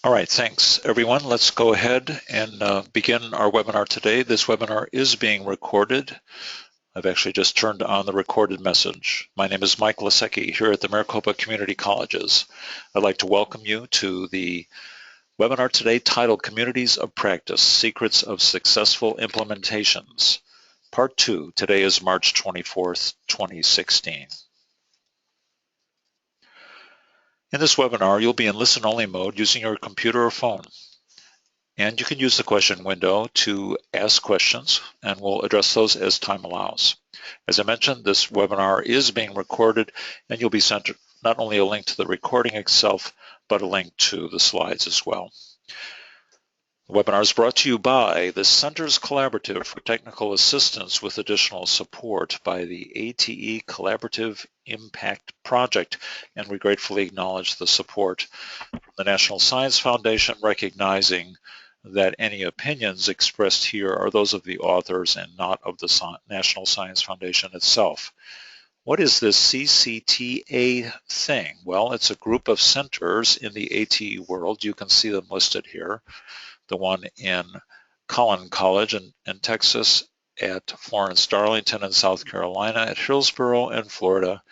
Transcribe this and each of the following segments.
All right, thanks everyone. Let's go ahead and begin our webinar today. This webinar is being recorded. I've actually just turned on the recorded message. My name is Mike Lasecki here at the Maricopa Community Colleges. I'd like to welcome you to the webinar today titled Communities of Practice, Secrets of Successful Implementations, Part 2. Today is March 24th, 2016. In this webinar, you'll be in listen-only mode using your computer or phone. And you can use the question window to ask questions, and we'll address those as time allows. As I mentioned, this webinar is being recorded, and you'll be sent not only a link to the recording itself, but a link to the slides as well. The webinar is brought to you by the Centers Collaborative for Technical Assistance with additional support by the ATE Collaborative Impact Project, and we gratefully acknowledge the support from the National Science Foundation, recognizing that any opinions expressed here are those of the authors and not of the National Science Foundation itself. What is this CCTA thing? Well, it's a group of centers in the ATE world. You can see them listed here. The one in Collin College in Texas, at Florence Darlington in South Carolina, at Hillsborough in Florida,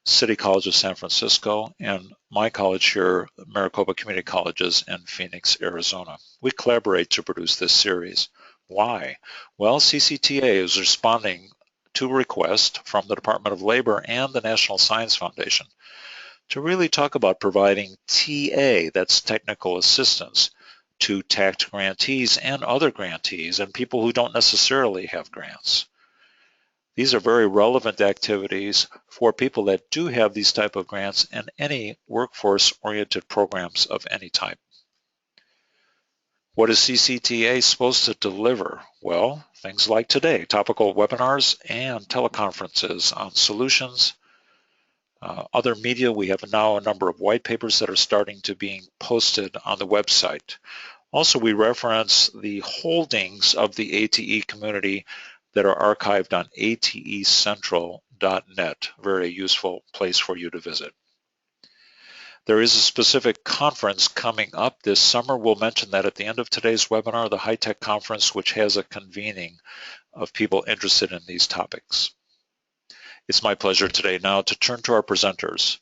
City College of San Francisco, and my college here, Maricopa Community Colleges in Phoenix, Arizona. We collaborate to produce this series. Why? Well, CCTA is responding to a request from the Department of Labor and the National Science Foundation to really talk about providing TA, that's technical assistance, to TACT grantees and other grantees and people who don't necessarily have grants. These are very relevant activities for people that do have these type of grants and any workforce-oriented programs of any type. What is CCTA supposed to deliver? Well, things like today, topical webinars and teleconferences on solutions. Other media, we have now a number of white papers that are starting to being posted on the website. Also, we reference the holdings of the ATE community that are archived on atecentral.net, very useful place for you to visit. There is a specific conference coming up this summer. We'll mention that at the end of today's webinar, the High Tech Conference, which has a convening of people interested in these topics. It's my pleasure today now to turn to our presenters.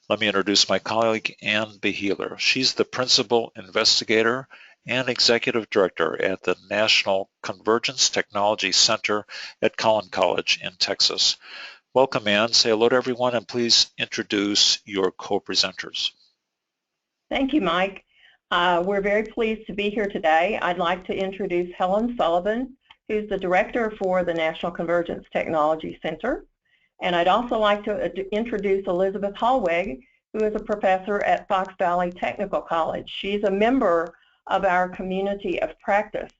Let me introduce my colleague, Ann Beheeler. She's the Principal Investigator and Executive Director at the National Convergence Technology Center at Collin College in Texas. Welcome, Ann. Say hello to everyone, and please introduce your co-presenters. Thank you, Mike. We're very pleased to be here today. I'd like to introduce Helen Sullivan, who's the Director for the National Convergence Technology Center. And I'd also like to introduce Elizabeth Hallweg, who is a professor at Fox Valley Technical College. She's a member of our community of practice.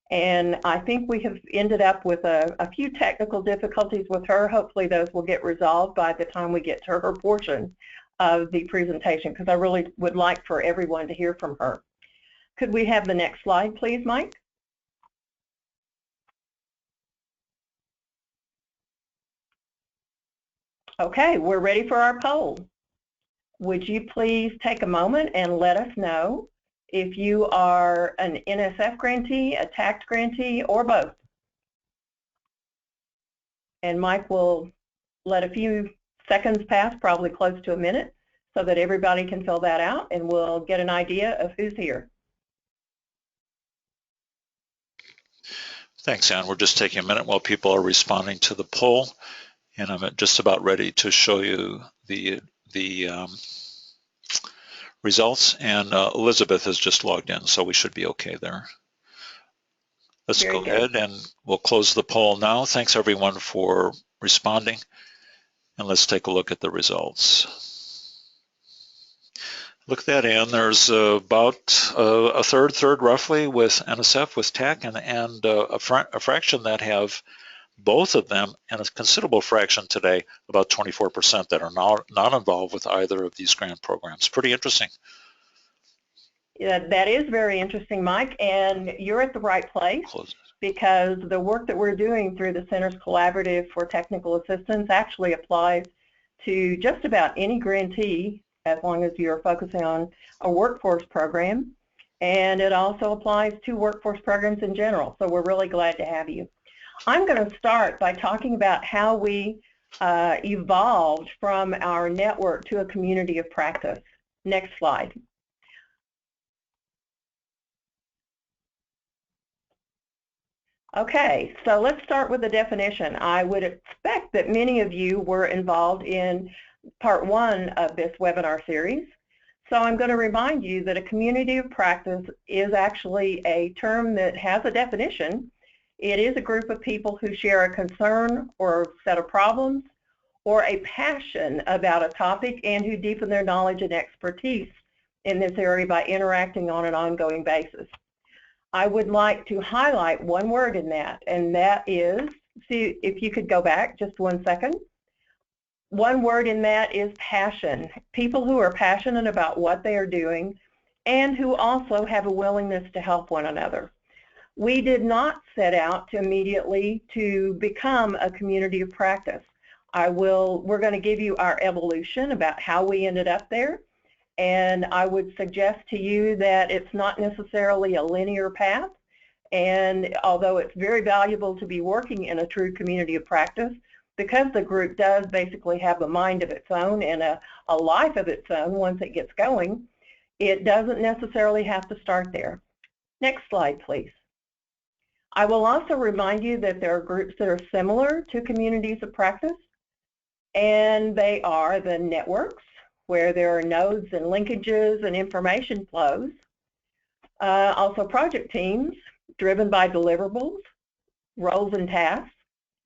And I think we have ended up with a few technical difficulties with her. Hopefully those will get resolved by the time we get to her portion of the presentation, because I really would like for everyone to hear from her. Could we have the next slide, please, Mike? Okay, we're ready for our poll. Would you please take a moment and let us know if you are an NSF grantee, a TACT grantee, or both? And Mike will let a few seconds pass, probably close to a minute, so that everybody can fill that out and we'll get an idea of who's here. Thanks, Ann. We're just taking a minute while people are responding to the poll, and I'm just about ready to show you the results, and Elizabeth has just logged in, so we should be okay there. Let's go ahead and we'll close the poll now. Thanks everyone for responding, and let's take a look at the results. Look at that, Ann. There's about a third roughly with NSF, with TAC, and a fraction that have both of them, and a considerable fraction today, about 24%, that are not involved with either of these grant programs. Pretty interesting. Yeah, that is very interesting, Mike, and you're at the right place, because the work that we're doing through the Centers Collaborative for Technical Assistance actually applies to just about any grantee as long as you're focusing on a workforce program. And it also applies to workforce programs in general, so we're really glad to have you. I'm going to start by talking about how we evolved from our network to a community of practice. Next slide. Okay, so let's start with the definition. I would expect that many of you were involved in part one of this webinar series. So I'm going to remind you that a community of practice is actually a term that has a definition. It is a group of people who share a concern or a set of problems or a passion about a topic and who deepen their knowledge and expertise in this area by interacting on an ongoing basis. I would like to highlight one word in that, and that is, see if you could go back just 1 second. One word in that is passion. People who are passionate about what they are doing and who also have a willingness to help one another. We did not set out to immediately to become a community of practice. We're going to give you our evolution about how we ended up there, and I would suggest to you that it's not necessarily a linear path, and although it's very valuable to be working in a true community of practice, because the group does basically have a mind of its own and a life of its own once it gets going, it doesn't necessarily have to start there. Next slide, please. I will also remind you that there are groups that are similar to communities of practice, and they are the networks, where there are nodes and linkages and information flows. Also project teams, driven by deliverables, roles and tasks,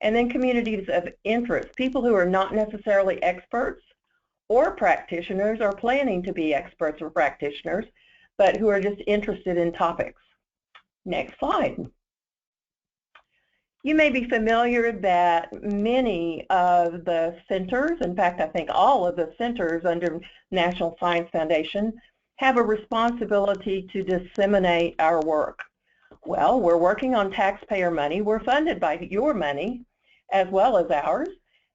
and then communities of interest, people who are not necessarily experts or practitioners or planning to be experts or practitioners, but who are just interested in topics. Next slide. You may be familiar that many of the centers, in fact, I think all of the centers under National Science Foundation, have a responsibility to disseminate our work. Well, we're working on taxpayer money. We're funded by your money as well as ours,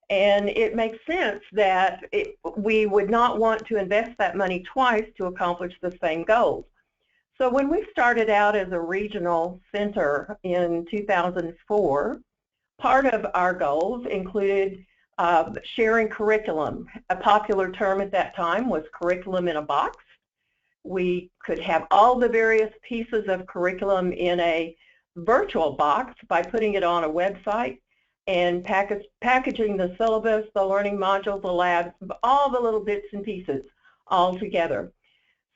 and it makes sense that we would not want to invest that money twice to accomplish the same goals. So when we started out as a regional center in 2004, part of our goals included sharing curriculum. A popular term at that time was curriculum in a box. We could have all the various pieces of curriculum in a virtual box by putting it on a website and packaging the syllabus, the learning modules, the labs, all the little bits and pieces all together.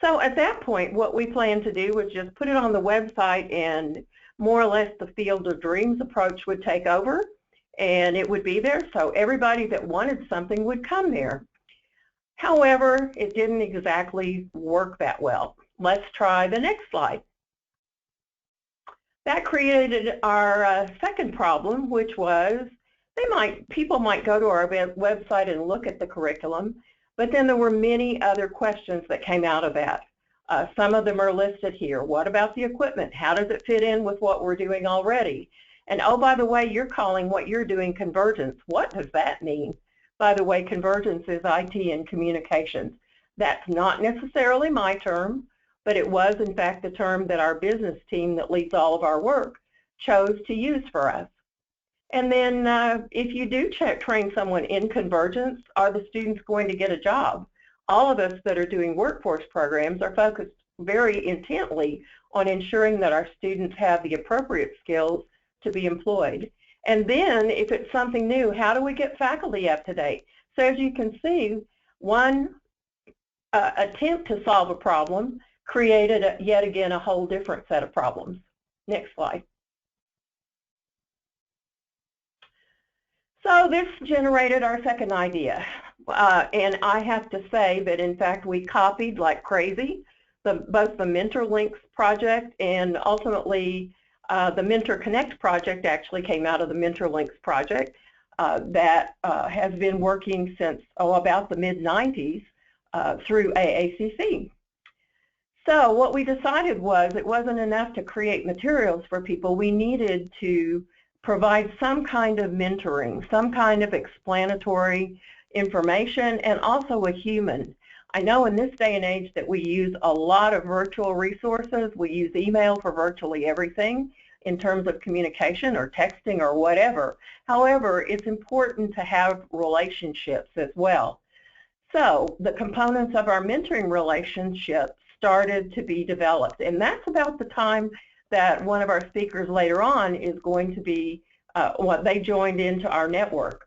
So at that point, what we planned to do was just put it on the website, and more or less the field of dreams approach would take over, and it would be there, so everybody that wanted something would come there. However, it didn't exactly work that well. Let's try the next slide. That created our second problem, which was people might go to our website and look at the curriculum, but then there were many other questions that came out of that. Some of them are listed here. What about the equipment? How does it fit in with what we're doing already? And oh, by the way, you're calling what you're doing convergence. What does that mean? By the way, convergence is IT and communications. That's not necessarily my term, but it was in fact the term that our business team that leads all of our work chose to use for us. And then if you do train someone in convergence, are the students going to get a job? All of us that are doing workforce programs are focused very intently on ensuring that our students have the appropriate skills to be employed. And then if it's something new, how do we get faculty up to date? So as you can see, one attempt to solve a problem created yet again a whole different set of problems. Next slide. So this generated our second idea, and I have to say that in fact we copied like crazy both the Mentor Links project and ultimately the Mentor Connect project actually came out of the Mentor Links project that has been working since about the mid-90s through AACC. So what we decided was it wasn't enough to create materials for people. We needed to provide some kind of mentoring, some kind of explanatory information, and also a human. I know in this day and age that we use a lot of virtual resources. We use email for virtually everything in terms of communication or texting or whatever. However, it's important to have relationships as well. So the components of our mentoring relationship started to be developed, and that's about the time that one of our speakers later on is going to be they joined into our network.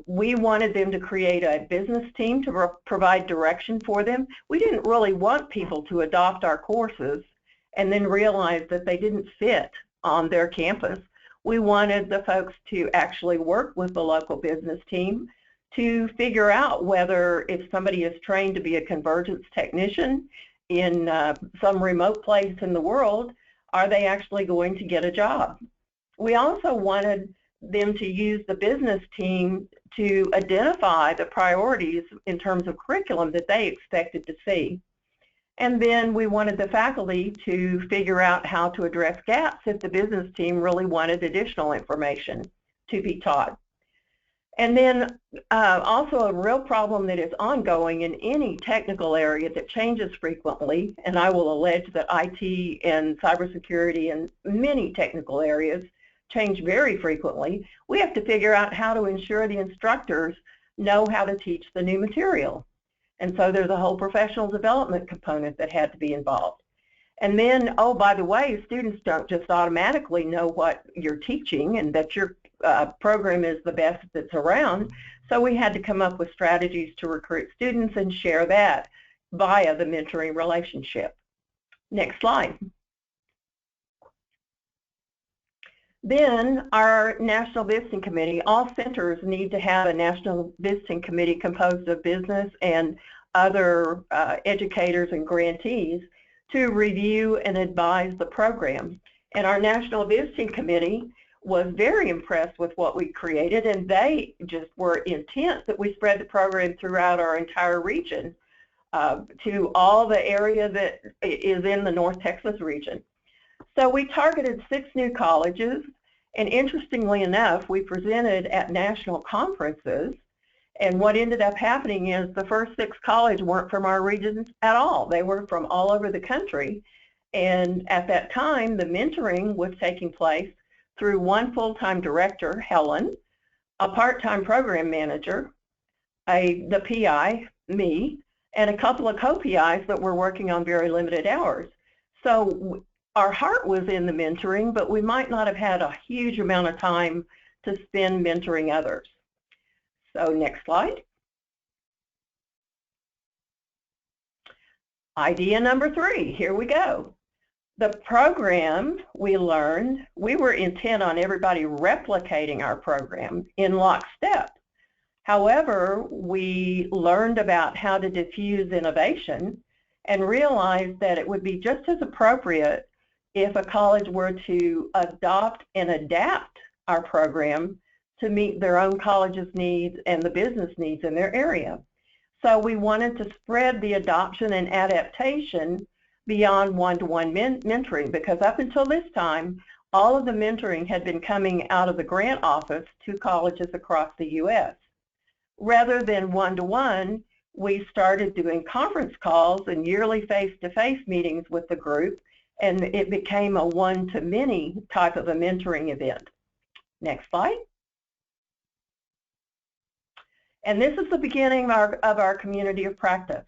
We wanted them to create a business team to provide direction for them. We didn't really want people to adopt our courses and then realize that they didn't fit on their campus. We wanted the folks to actually work with the local business team to figure out whether if somebody is trained to be a convergence technician in some remote place in the world, are they actually going to get a job? We also wanted them to use the business team to identify the priorities in terms of curriculum that they expected to see. And then we wanted the faculty to figure out how to address gaps if the business team really wanted additional information to be taught. And then also a real problem that is ongoing in any technical area that changes frequently, and I will allege that IT and cybersecurity and many technical areas change very frequently. We have to figure out how to ensure the instructors know how to teach the new material. And so there's a whole professional development component that had to be involved. And then, oh, by the way, students don't just automatically know what you're teaching and that your program is the best that's around. So we had to come up with strategies to recruit students and share that via the mentoring relationship. Next slide. Then our National Visiting Committee, all centers need to have a National Visiting Committee composed of business and other educators and grantees to review and advise the program. And our National Visiting Committee was very impressed with what we created, and they just were intent that we spread the program throughout our entire region to all the area that is in the North Texas region. So we targeted 6 new colleges, and interestingly enough, we presented at national conferences, and what ended up happening is the first 6 colleges weren't from our region at all. They were from all over the country, and at that time, the mentoring was taking place through one full-time director, Helen, a part-time program manager, the PI, me, and a couple of co-PIs that were working on very limited hours. So our heart was in the mentoring, but we might not have had a huge amount of time to spend mentoring others. So next slide. Idea number 3, here we go. The program, we learned, we were intent on everybody replicating our program in lockstep. However, we learned about how to diffuse innovation and realized that it would be just as appropriate if a college were to adopt and adapt our program to meet their own college's needs and the business needs in their area. So we wanted to spread the adoption and adaptation beyond one-to-one mentoring, because up until this time, all of the mentoring had been coming out of the grant office to colleges across the U.S. Rather than one-to-one, we started doing conference calls and yearly face-to-face meetings with the group, and it became a one-to-many type of a mentoring event. Next slide. And this is the beginning of our community of practice.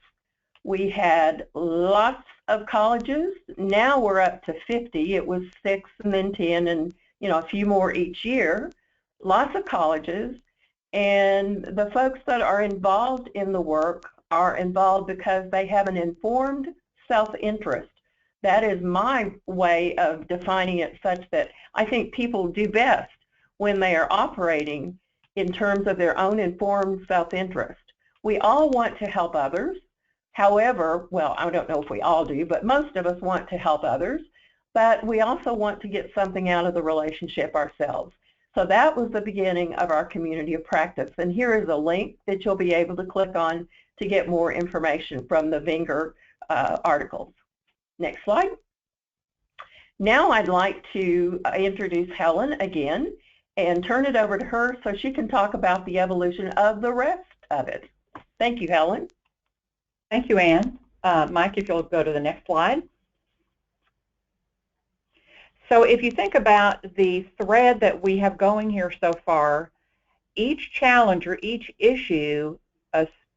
We had lots of colleges. Now we're up to 50. It was 6 and then 10 and a few more each year. Lots of colleges. And the folks that are involved in the work are involved because they have an informed self-interest. That is my way of defining it, such that I think people do best when they are operating in terms of their own informed self-interest. We all want to help others. However, well, I don't know if we all do, but most of us want to help others, but we also want to get something out of the relationship ourselves. So that was the beginning of our community of practice. And here is a link that you'll be able to click on to get more information from the Vinger articles. Next slide. Now I'd like to introduce Helen again and turn it over to her so she can talk about the evolution of the rest of it. Thank you, Helen. Thank you, Anne. Mike, if you'll go to the next slide. So if you think about the thread that we have going here so far, each challenge or each issue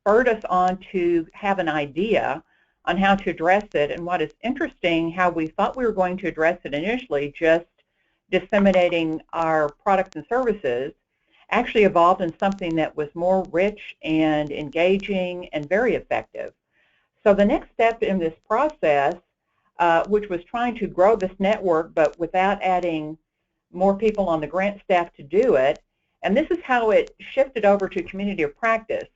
spurred us on to have an idea on how to address it. And what is interesting, how we thought we were going to address it initially, just disseminating our products and services, actually evolved in something that was more rich and engaging and very effective. So the next step in this process, which was trying to grow this network but without adding more people on the grant staff to do it, and this is how it shifted over to community of practice.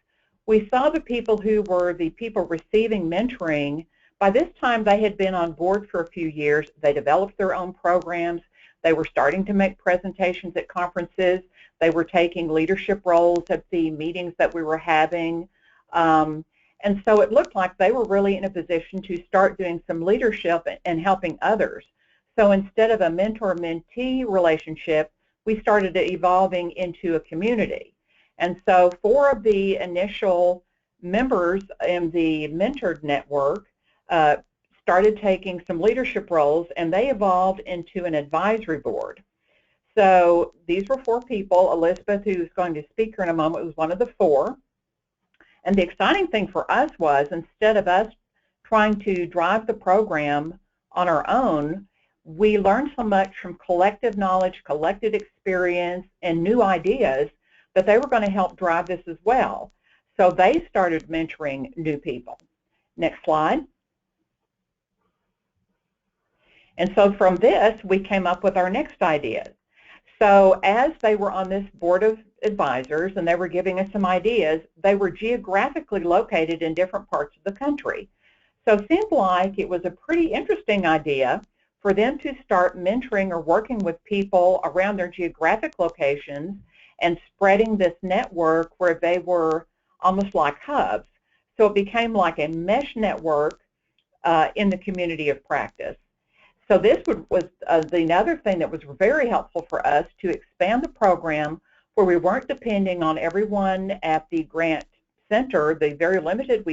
We saw the people who were the people receiving mentoring. By this time, they had been on board for a few years. They developed their own programs. They were starting to make presentations at conferences. They were taking leadership roles at the meetings that we were having. And so it looked like they were really in a position to start doing some leadership and helping others. So instead of a mentor-mentee relationship, we started evolving into a community. And so 4 of the initial members in the mentored network started taking some leadership roles, and they evolved into an advisory board. So these were 4 people. Elizabeth, who's going to speak here in a moment, was one of the 4. And the exciting thing for us was, instead of us trying to drive the program on our own, we learned so much from collective knowledge, collective experience, and new ideas that they were going to help drive this as well. So they started mentoring new people. Next slide. And so from this, we came up with our next ideas. So as they were on this board of advisors and they were giving us some ideas, they were geographically located in different parts of the country. So it seemed like it was a pretty interesting idea for them to start mentoring or working with people around their geographic locations and spreading this network where they were almost like hubs. So it became like a mesh network in the community of practice. So this was the other thing that was very helpful for us to expand the program, where we weren't depending on everyone at the grant center, the very limited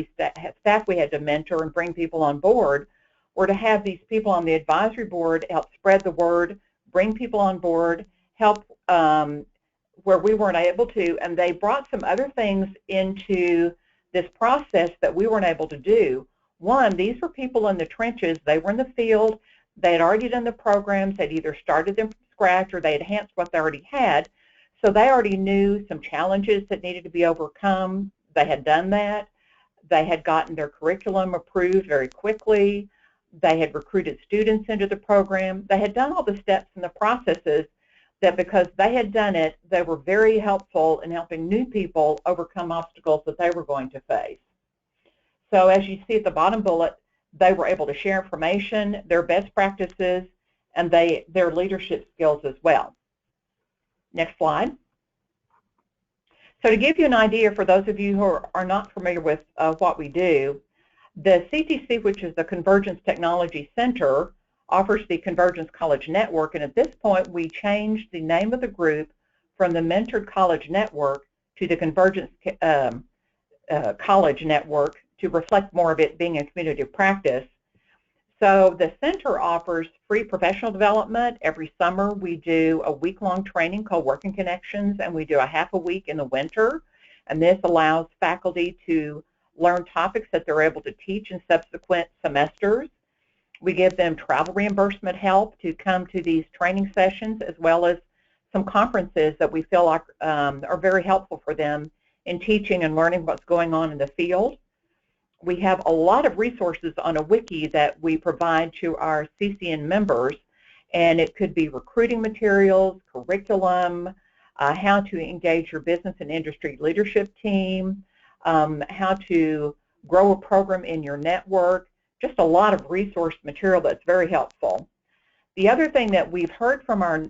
staff we had to mentor and bring people on board, or to have these people on the advisory board help spread the word, bring people on board, help where we weren't able to. And they brought some other things into this process that we weren't able to do. One, these were people in the trenches. They were in the field. They had already done the programs. They'd either started them from scratch or they enhanced what they already had. So they already knew some challenges that needed to be overcome. They had done that. They had gotten their curriculum approved very quickly. They had recruited students into the program. They had done all the steps and the processes that, because they had done it, they were very helpful in helping new people overcome obstacles that they were going to face. So as you see at the bottom bullet, they were able to share information, their best practices, and their leadership skills as well. Next slide. So to give you an idea, for those of you who are not familiar with what we do, the CTC, which is the Convergence Technology Center, offers the Convergence College Network, and at this point we changed the name of the group from the Mentored College Network to the Convergence College Network to reflect more of it being a community of practice. So the center offers free professional development. Every summer we do a week-long training called Working Connections, and we do a half a week in the winter. And this allows faculty to learn topics that they're able to teach in subsequent semesters. We give them travel reimbursement help to come to these training sessions, as well as some conferences that we feel like are very helpful for them in teaching and learning what's going on in the field. We have a lot of resources on a wiki that we provide to our CCN members, and it could be recruiting materials, curriculum, how to engage your business and industry leadership team, how to grow a program in your network, just a lot of resource material that's very helpful. The other thing that we've heard from our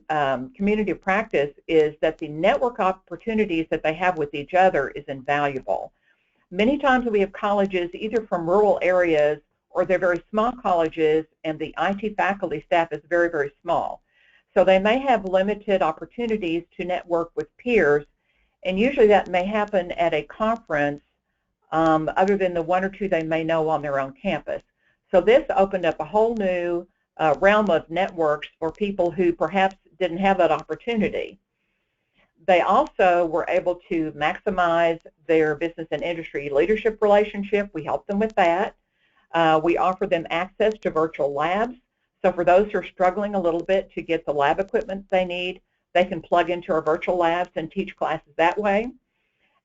community of practice is that the network opportunities that they have with each other is invaluable. Many times we have colleges either from rural areas or they're very small colleges, and the IT faculty staff is very, very small. So they may have limited opportunities to network with peers, and usually that may happen at a conference other than the one or two they may know on their own campus. So this opened up a whole new realm of networks for people who perhaps didn't have that opportunity. They also were able to maximize their business and industry leadership relationship. We helped them with that. We offer them access to virtual labs. So for those who are struggling a little bit to get the lab equipment they need, they can plug into our virtual labs and teach classes that way.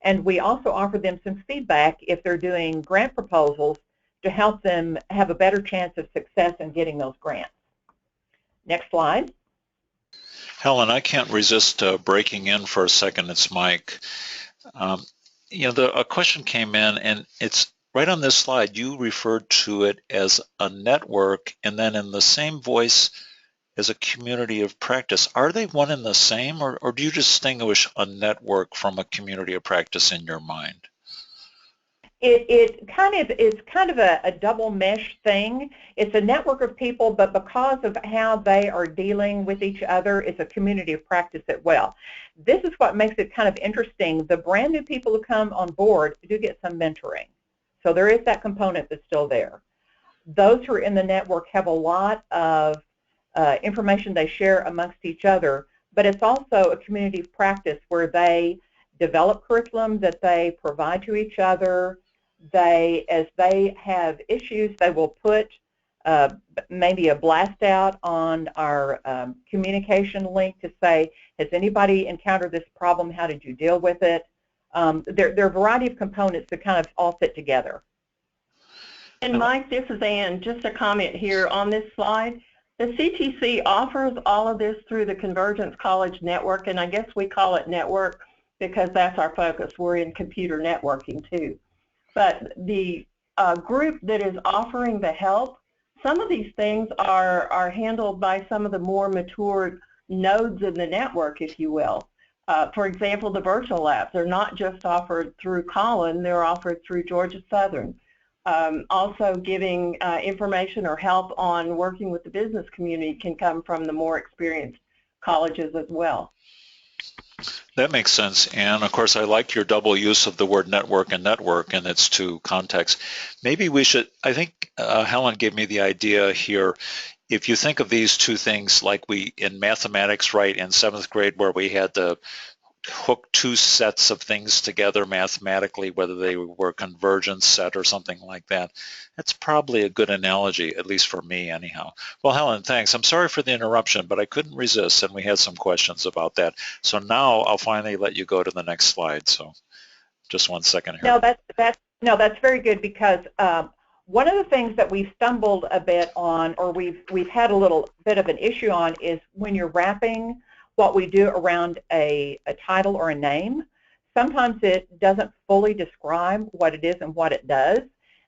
And we also offer them some feedback if they're doing grant proposals to help them have a better chance of success in getting those grants. Next slide. Helen, I can't resist breaking in for a second. It's Mike. A question came in, and it's right on this slide. You referred to it as a network, and then in the same voice as a community of practice. Are they one and the same, or do you distinguish a network from a community of practice in your mind? It kind of a double mesh thing. It's a network of people, but because of how they are dealing with each other, it's a community of practice as well. This is what makes it kind of interesting. The brand new people who come on board do get some mentoring. So there is that component that's still there. Those who are in the network have a lot of information they share amongst each other, but it's also a community of practice where they develop curriculum that they provide to each other. As they have issues, they will put maybe a blast out on our communication link to say, has anybody encountered this problem? How did you deal with it? There are a variety of components that kind of all fit together. And Mike, this is Ann. Just a comment here on this slide. The CTC offers all of this through the Convergence College Network, and I guess we call it network because that's our focus. We're in computer networking too. But the group that is offering the help, some of these things are handled by some of the more mature nodes in the network, if you will. For example, the virtual labs are not just offered through Collin, they're offered through Georgia Southern. Also giving information or help on working with the business community can come from the more experienced colleges as well. That makes sense. And of course, I like your double use of the word network and its two contexts. Maybe we should, I think Helen gave me the idea here. If you think of these two things like we in mathematics, right, in 7th grade where we had to hook two sets of things together mathematically, whether they were convergence set or something like that. That's probably a good analogy, at least for me anyhow. Well, Helen, thanks. I'm sorry for the interruption, but I couldn't resist, and we had some questions about that. So now I'll finally let you go to the next slide. So just 1 second here. No, that's very good, because one of the things that we've stumbled a bit on, or we've had a little bit of an issue on, is when you're wrapping what we do around a title or a name, sometimes it doesn't fully describe what it is and what it does.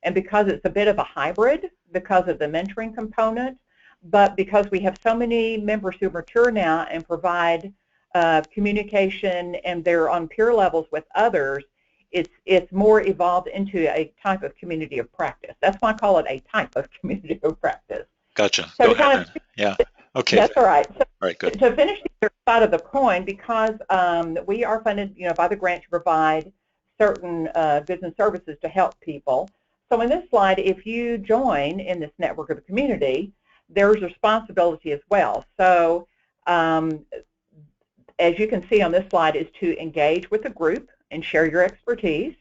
And because it's a bit of a hybrid, because of the mentoring component, but because we have so many members who mature now and provide communication and they're on peer levels with others, it's more evolved into a type of community of practice. That's why I call it a type of community of practice. Gotcha. So Go ahead. Yeah. Okay. That's all right. So all right, good. To finish the other side of the coin, because we are funded, by the grant to provide certain goods and services to help people. So in this slide, if you join in this network of the community, there's responsibility as well. So as you can see on this slide, is to engage with the group and share your expertise.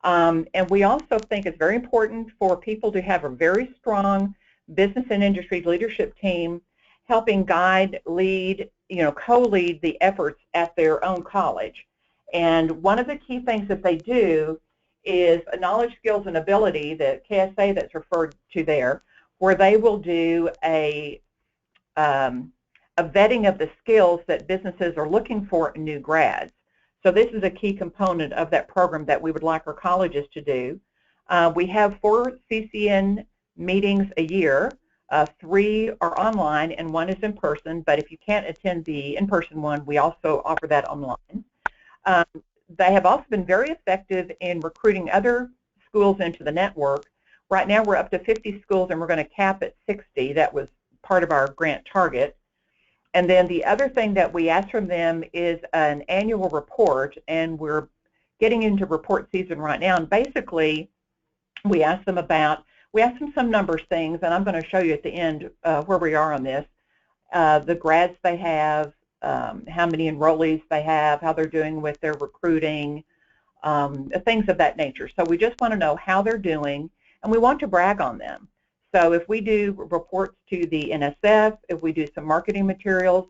And we also think it's very important for people to have a very strong business and industry leadership team helping guide, lead, co-lead the efforts at their own college. And one of the key things that they do is a knowledge, skills, and ability, the KSA that's referred to there, where they will do a vetting of the skills that businesses are looking for in new grads. So this is a key component of that program that we would like our colleges to do. We have 4 CCN meetings a year. 3 are online and 1 is in person, but if you can't attend the in-person one, we also offer that online. They have also been very effective in recruiting other schools into the network. Right now we're up to 50 schools and we're going to cap at 60. That was part of our grant target. And then the other thing that we ask from them is an annual report, and we're getting into report season right now, and basically we asked them some numbers things, and I'm going to show you at the end where we are on this. The grads they have, how many enrollees they have, how they're doing with their recruiting, things of that nature. So we just want to know how they're doing, and we want to brag on them. So if we do reports to the NSF, if we do some marketing materials,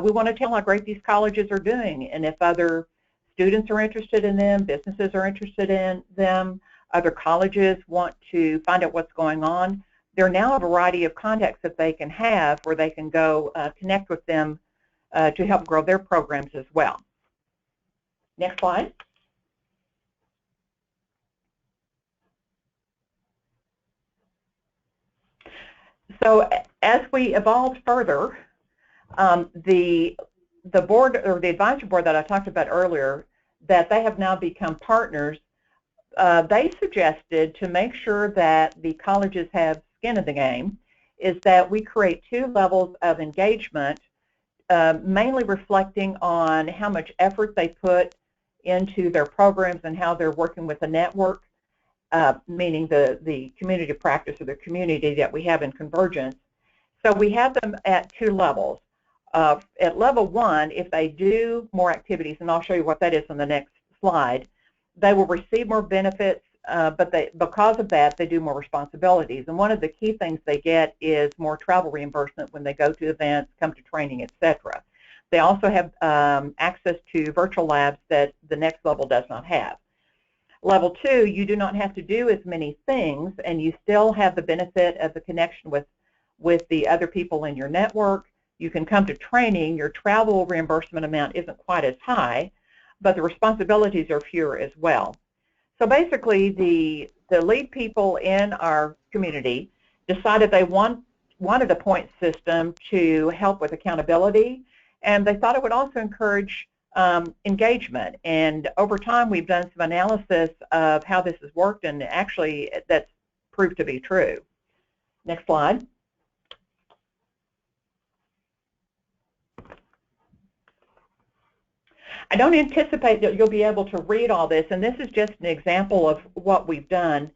we want to tell how great these colleges are doing, and if other students are interested in them, businesses are interested in them, other colleges want to find out what's going on, there are now a variety of contacts that they can have where they can go connect with them to help grow their programs as well. Next slide. So as we evolved further, the board, or the advisory board that I talked about earlier, that they have now become partners, they suggested, to make sure that the colleges have skin in the game, is that we create 2 levels of engagement, mainly reflecting on how much effort they put into their programs and how they're working with the network, meaning the community practice or the community that we have in Convergence. So we have them at 2 levels. At level 1, if they do more activities, and I'll show you what that is on the next slide, they will receive more benefits, but because of that, they do more responsibilities. And one of the key things they get is more travel reimbursement when they go to events, come to training, etc. They also have access to virtual labs that the next level does not have. Level 2, you do not have to do as many things, and you still have the benefit of the connection with the other people in your network. You can come to training. Your travel reimbursement amount isn't quite as high, but the responsibilities are fewer as well. So basically, the lead people in our community decided they wanted a point system to help with accountability, and they thought it would also encourage engagement. And over time, we've done some analysis of how this has worked, and actually that's proved to be true. Next slide. I don't anticipate that you'll be able to read all this, and this is just an example of what we've done.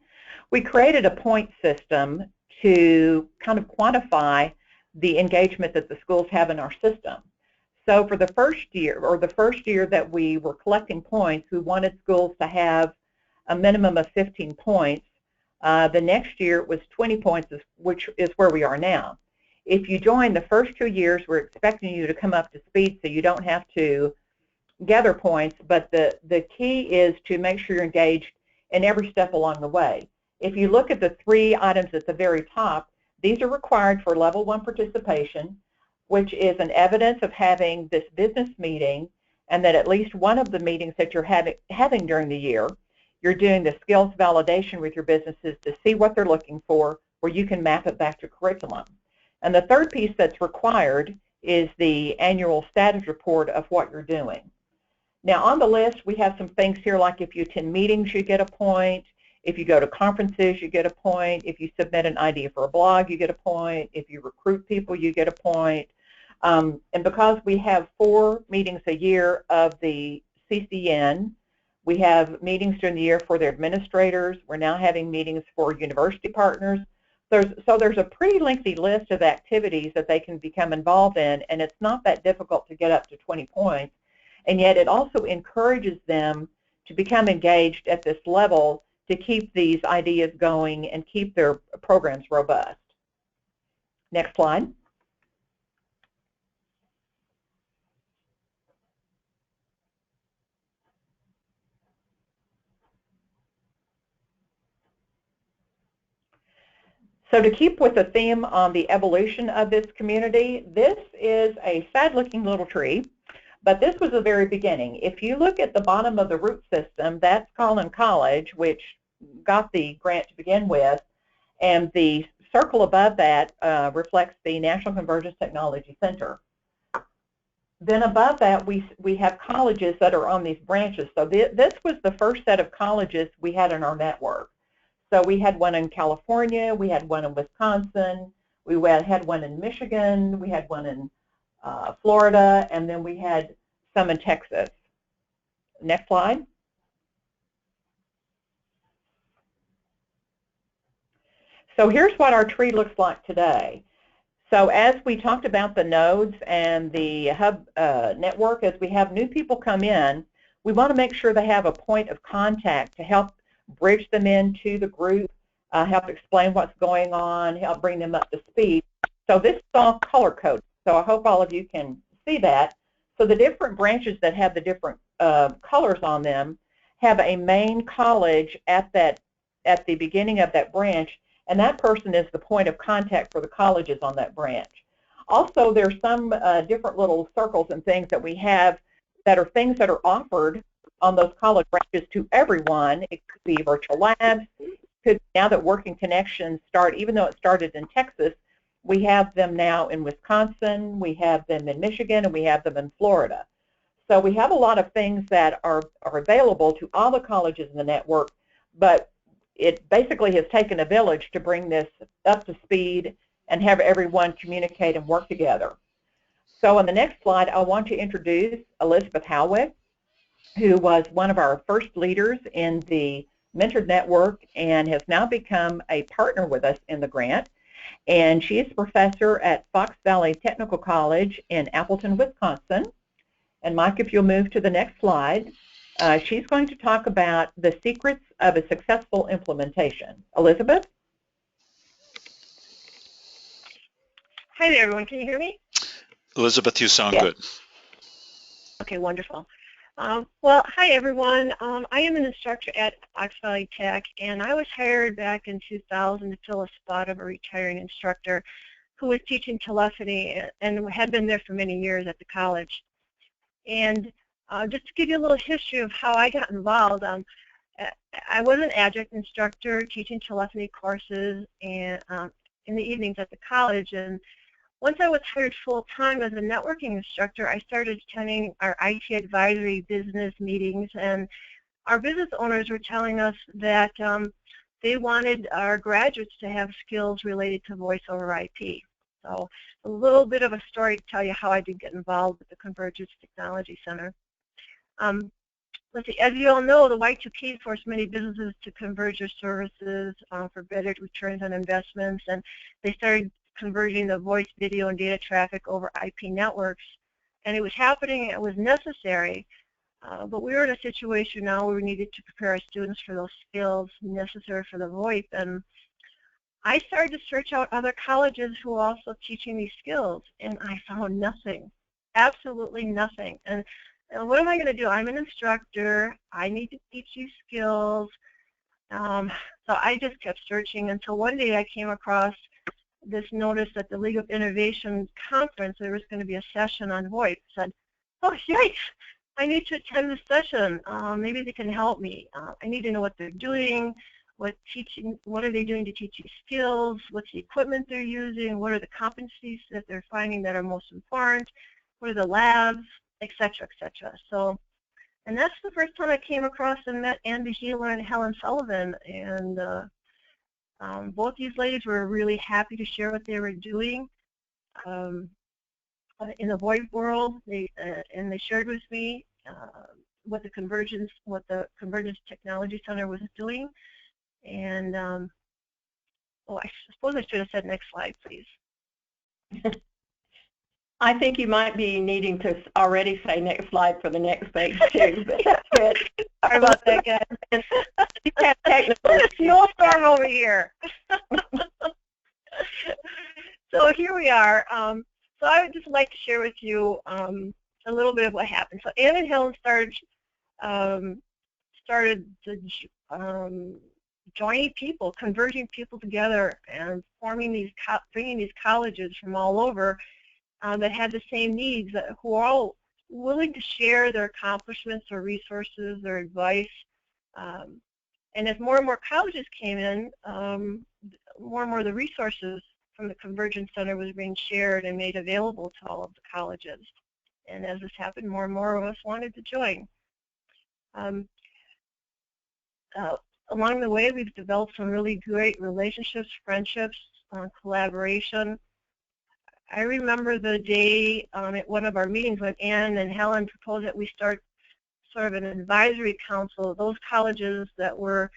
We created a point system to kind of quantify the engagement that the schools have in our system. So for the first year that we were collecting points, we wanted schools to have a minimum of 15 points. The next year it was 20 points, which is where we are now. If you join the first 2 years, we're expecting you to come up to speed so you don't have to gather points, but the key is to make sure you're engaged in every step along the way. If you look at the 3 items at the very top, these are required for level 1 participation, which is an evidence of having this business meeting, and that at least one of the meetings that you're having during the year, you're doing the skills validation with your businesses to see what they're looking for, where you can map it back to curriculum. And the third piece that's required is the annual status report of what you're doing. Now on the list, we have some things here like if you attend meetings, you get a point. If you go to conferences, you get a point. If you submit an idea for a blog, you get a point. If you recruit people, you get a point. And because we have 4 meetings a year of the CCN, we have meetings during the year for their administrators. We're now having meetings for university partners. So there's a pretty lengthy list of activities that they can become involved in, and it's not that difficult to get up to 20 points. And yet it also encourages them to become engaged at this level to keep these ideas going and keep their programs robust. Next slide. So to keep with the theme on the evolution of this community, this is a sad-looking little tree. But this was the very beginning. If you look at the bottom of the root system, that's Collin College, which got the grant to begin with, and the circle above that reflects the National Convergence Technology Center. Then above that, we have colleges that are on these branches. So this was the first set of colleges we had in our network. So we had one in California, we had one in Wisconsin, we had one in Michigan, we had one in Florida, and then we had some in Texas. Next slide. So here's what our tree looks like today. So as we talked about the nodes and the hub network, as we have new people come in, we want to make sure they have a point of contact to help bridge them into the group, help explain what's going on, help bring them up to speed. So this is all color-coded. So I hope all of you can see that. So the different branches that have the different colors on them have a main college at the beginning of that branch, and that person is the point of contact for the colleges on that branch. Also, there's some different little circles and things that we have that are things that are offered on those college branches to everyone. It could be virtual labs. Could, now that Working Connections start, even though it started in Texas, we have them now in Wisconsin, we have them in Michigan, and we have them in Florida. So we have a lot of things that are available to all the colleges in the network, but it basically has taken a village to bring this up to speed and have everyone communicate and work together. So on the next slide, I want to introduce Elizabeth Howick, who was one of our first leaders in the Mentored Network and has now become a partner with us in the grant. And she is a professor at Fox Valley Technical College in Appleton, Wisconsin. And Mike, if you'll move to the next slide, she's going to talk about the secrets of a successful implementation. Elizabeth? Hi there, everyone. Can you hear me? Elizabeth, you sound Yes. good. Okay, wonderful. Well, hi, everyone. I am an instructor at Fox Valley Tech, and I was hired back in 2000 to fill a spot of a retiring instructor who was teaching telephony and had been there for many years at the college. And just to give you a little history of how I got involved, I was an adjunct instructor teaching telephony courses and in the evenings at the college. And once I was hired full-time as a networking instructor, I started attending our IT advisory business meetings, and our business owners were telling us that they wanted our graduates to have skills related to voice over IP. So a little bit of a story to tell you how I did get involved with the Convergence Technology Center. Let's see, as you all know, the Y2K forced many businesses to converge their services for better returns on investments, and they started converging the voice, video, and data traffic over IP networks. And it was happening, it was necessary, but we were in a situation now where we needed to prepare our students for those skills necessary for the VoIP. And I started to search out other colleges who were also teaching these skills, and I found nothing, absolutely nothing. And what am I going to do? I'm an instructor. I need to teach these skills. So I just kept searching until one day I came across this notice at the League of Innovation conference. There was going to be a session on VoIP. I said, oh, yikes, I need to attend this session. Maybe they can help me. I need to know what they're doing, what are they doing to teach these skills, what's the equipment they're using, what are the competencies that they're finding that are most important, what are the labs, et cetera, et cetera. So, and that's the first time I came across and met Andy Healer and Helen Sullivan, and both these ladies were really happy to share what they were doing in the VoIP world. And they shared with me what the Convergence Technology Center was doing. And oh, I suppose I should have said next slide, please. I think you might be needing to already say next slide for the next page too, but that's good. Sorry about that, guys. You have technical snowstorm over here. So here we are. So I would just like to share with you a little bit of what happened. So Ann and Helen started joining people, converging people together, and bringing these colleges from all over that had the same needs, who are all willing to share their accomplishments or resources or advice. And as more and more colleges came in, more and more of the resources from the Convergence Center was being shared and made available to all of the colleges. And as this happened, more and more of us wanted to join. Along the way, we've developed some really great relationships, friendships, collaboration. I remember the day at one of our meetings when Ann and Helen proposed that we start sort of an advisory council of those colleges that were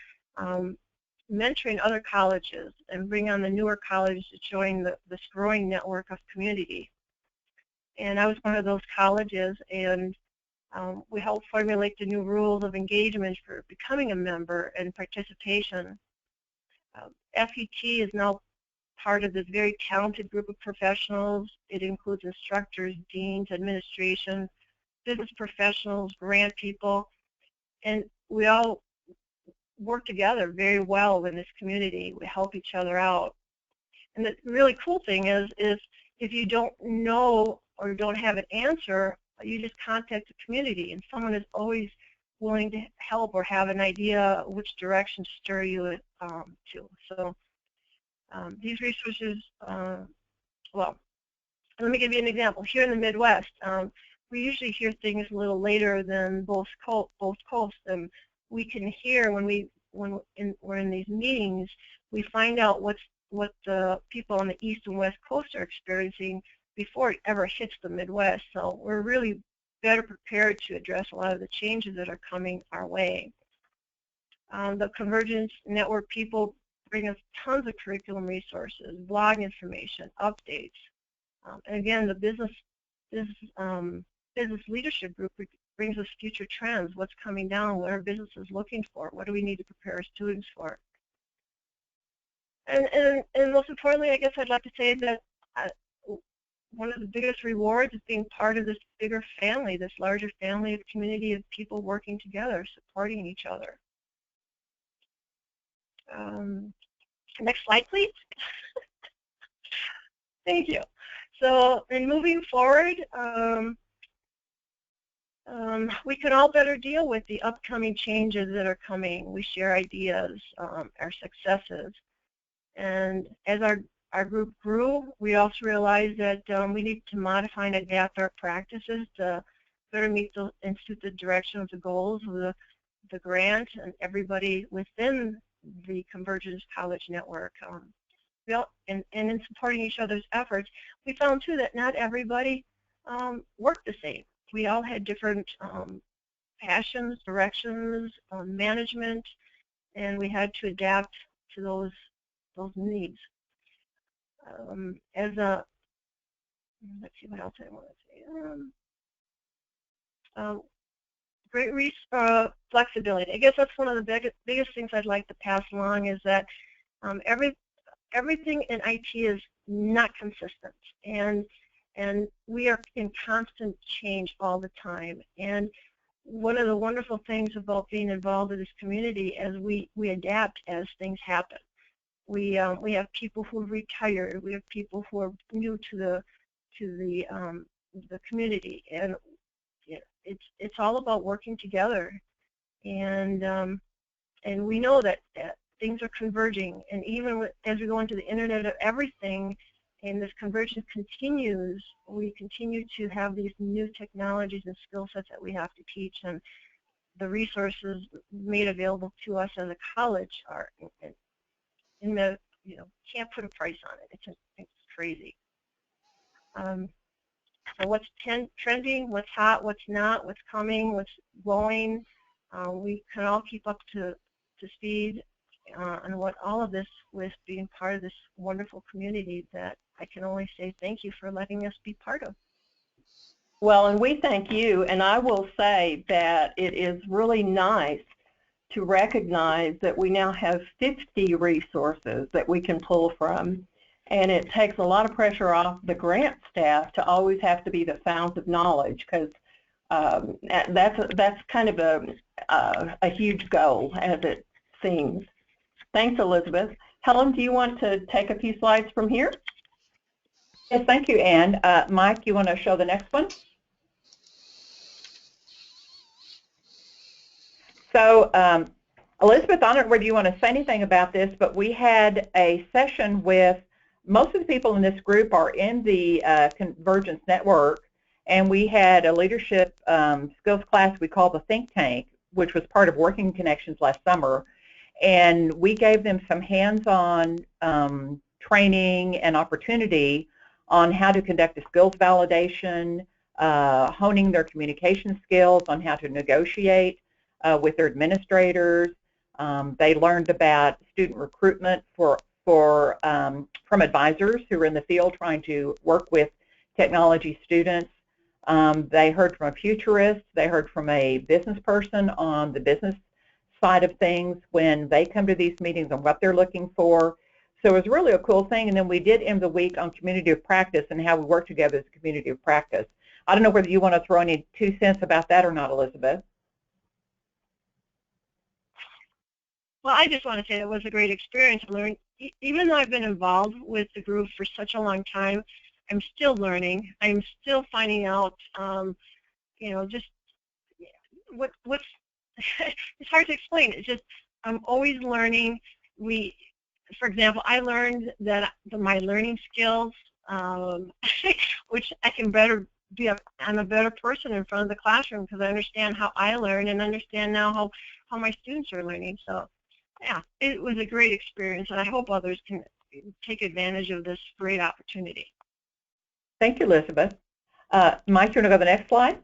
mentoring other colleges and bring on the newer colleges to join this growing network of community. And I was one of those colleges, and we helped formulate the new rules of engagement for becoming a member and participation. FET is now part of this very talented group of professionals. It includes instructors, deans, administration, business professionals, grant people, and we all work together very well in this community. We help each other out. And the really cool thing is if you don't know or don't have an answer, you just contact the community, and someone is always willing to help or have an idea which direction to steer you to. So these resources, well, let me give you an example. Here in the Midwest, we usually hear things a little later than both coasts, and we can hear when we're in these meetings, we find out what the people on the East and West Coast are experiencing before it ever hits the Midwest. So we're really better prepared to address a lot of the changes that are coming our way. The Convergence Network people bring us tons of curriculum resources, blog information, updates. And again, the business leadership group brings us future trends, what's coming down, what are businesses looking for, what do we need to prepare our students for. And most importantly, I guess I'd like to say that one of the biggest rewards is being part of this bigger family, this larger family of community of people working together, supporting each other. Next slide, please. Thank you. So, in moving forward, we can all better deal with the upcoming changes that are coming. We share ideas, our successes. And as our group grew, we also realized that we need to modify and adapt our practices to better meet and suit the direction of the goals of the grant and everybody within the Convergence College Network. And in supporting each other's efforts, we found too that not everybody worked the same. We all had different passions, directions, management, and we had to adapt to those needs. Let's see what else I want to say. Great flexibility. I guess that's one of the biggest things I'd like to pass along is that everything in IT is not consistent, and we are in constant change all the time. And one of the wonderful things about being involved in this community is we adapt as things happen. We have people who have retired. We have people who are new to the community, and it's all about working together. And we know that things are converging, and even as we go into the Internet of Everything, and this convergence continues, we continue to have these new technologies and skill sets that we have to teach, and the resources made available to us as a college are can't put a price on it. It's crazy. So what's trending, what's hot, what's not, what's coming, what's going, we can all keep up to speed on what all of this with being part of this wonderful community that I can only say thank you for letting us be part of. Well, and we thank you, and I will say that it is really nice to recognize that we now have 50 resources that we can pull from, and it takes a lot of pressure off the grant staff to always have to be the fountain of knowledge, because that's kind of a huge goal, as it seems. Thanks, Elizabeth. Helen, do you want to take a few slides from here? Yes, thank you, Anne. Mike, you want to show the next one? So, Elizabeth, I don't know whether you want to say anything about this, but we had a session with most of the people in this group are in the Convergence Network, and we had a leadership skills class we call the Think Tank, which was part of Working Connections last summer, and we gave them some hands-on training and opportunity on how to conduct a skills validation, honing their communication skills, on how to negotiate with their administrators, They learned about student recruitment from advisors who are in the field trying to work with technology students. They heard from a futurist. They heard from a business person on the business side of things when they come to these meetings and what they're looking for. So it was really a cool thing. And then we did end the week on community of practice and how we work together as a community of practice. I don't know whether you want to throw any 2 cents about that or not, Elizabeth. Well, I just want to say it was a great experience to learn. Even though I've been involved with the group for such a long time, I'm still learning. I'm still finding out, just what's it's hard to explain. It's just I'm always learning. For example, I learned that my learning skills, which I can better be. I'm a better person in front of the classroom because I understand how I learn and understand now how my students are learning. So, yeah, it was a great experience, and I hope others can take advantage of this great opportunity. Thank you, Elizabeth. Mike, you want to go to the next slide?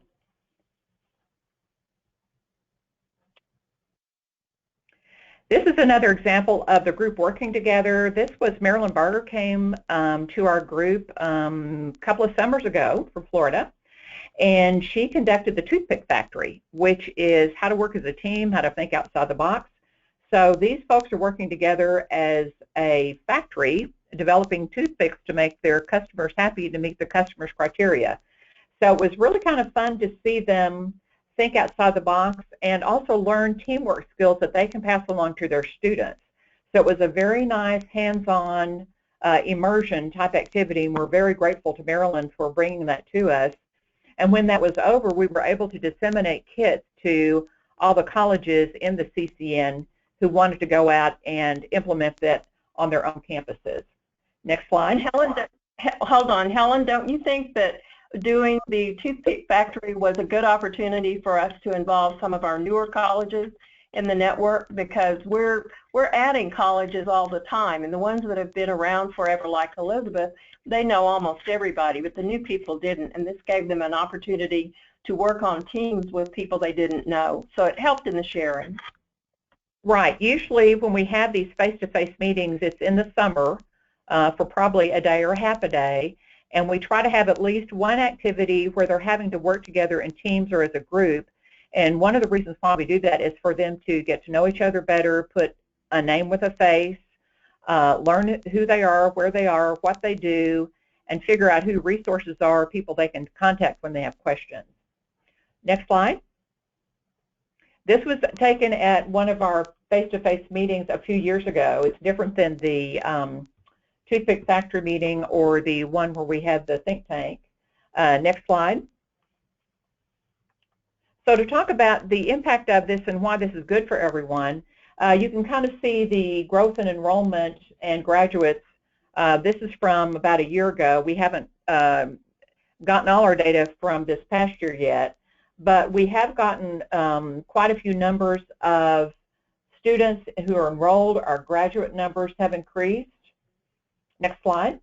This is another example of the group working together. This was Marilyn Barger came to our group a couple of summers ago from Florida, and she conducted the Toothpick Factory, which is how to work as a team, how to think outside the box. So these folks are working together as a factory, developing toothpicks to make their customers happy, to meet the customers' criteria. So it was really kind of fun to see them think outside the box and also learn teamwork skills that they can pass along to their students. So it was a very nice hands-on immersion type activity, and we're very grateful to Marilyn for bringing that to us. And when that was over, we were able to disseminate kits to all the colleges in the CCN who wanted to go out and implement that on their own campuses. Next slide. Helen, hold on. Helen, don't you think that doing the Toothpick Factory was a good opportunity for us to involve some of our newer colleges in the network? Because we're adding colleges all the time, and the ones that have been around forever, like Elizabeth, they know almost everybody, but the new people didn't, and this gave them an opportunity to work on teams with people they didn't know. So it helped in the sharing. Right. Usually when we have these face-to-face meetings, it's in the summer for probably a day or half a day, and we try to have at least one activity where they're having to work together in teams or as a group. And one of the reasons why we do that is for them to get to know each other better, put a name with a face, learn who they are, where they are, what they do, and figure out who resources are, people they can contact when they have questions. Next slide. This was taken at one of our face-to-face meetings a few years ago. It's different than the Toothpick Factory meeting or the one where we had the think tank. Next slide. So to talk about the impact of this and why this is good for everyone, you can kind of see the growth in enrollment and graduates. This is from about a year ago. We haven't gotten all our data from this past year yet, but we have gotten quite a few numbers of students who are enrolled. Our graduate numbers have increased. Next slide.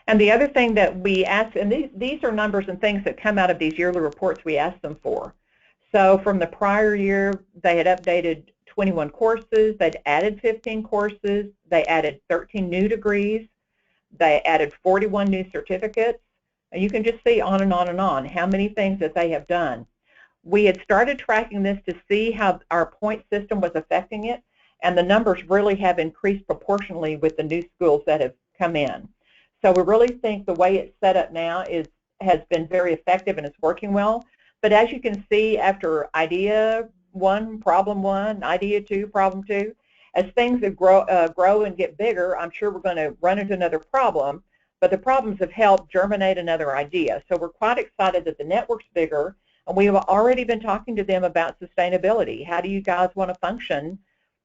And the other thing that we ask, and these are numbers and things that come out of these yearly reports we ask them for. So from the prior year, they had updated 21 courses, they'd added 15 courses, they added 13 new degrees, they added 41 new certificates, and you can just see on and on and on how many things that they have done. We had started tracking this to see how our point system was affecting it, and the numbers really have increased proportionally with the new schools that have come in. So we really think the way it's set up now has been very effective and it's working well. But as you can see, after idea 1, problem 1, idea 2, problem 2, as things grow and get bigger, I'm sure we're going to run into another problem, but the problems have helped germinate another idea. So we're quite excited that the network's bigger, and we have already been talking to them about sustainability. How do you guys want to function,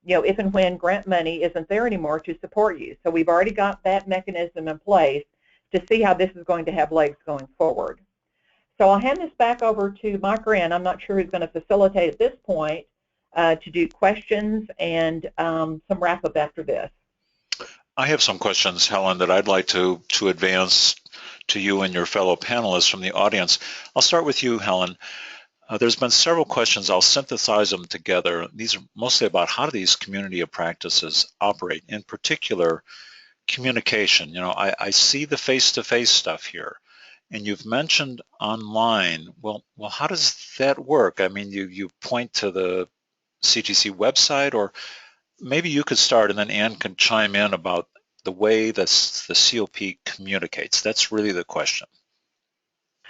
if and when grant money isn't there anymore to support you? So we've already got that mechanism in place to see how this is going to have legs going forward. So I'll hand this back over to Mike Wren. I'm not sure who's going to facilitate at this point to do questions and some wrap-up after this. I have some questions, Helen, that I'd like to advance to you and your fellow panelists from the audience. I'll start with you, Helen. There's been several questions. I'll synthesize them together. These are mostly about how do these community of practices operate. In particular, communication. You know, I see the face-to-face stuff here, and you've mentioned online. Well, how does that work? I mean, you point to the CTC website, or maybe you could start, and then Ann can chime in about the way the COP communicates. That's really the question.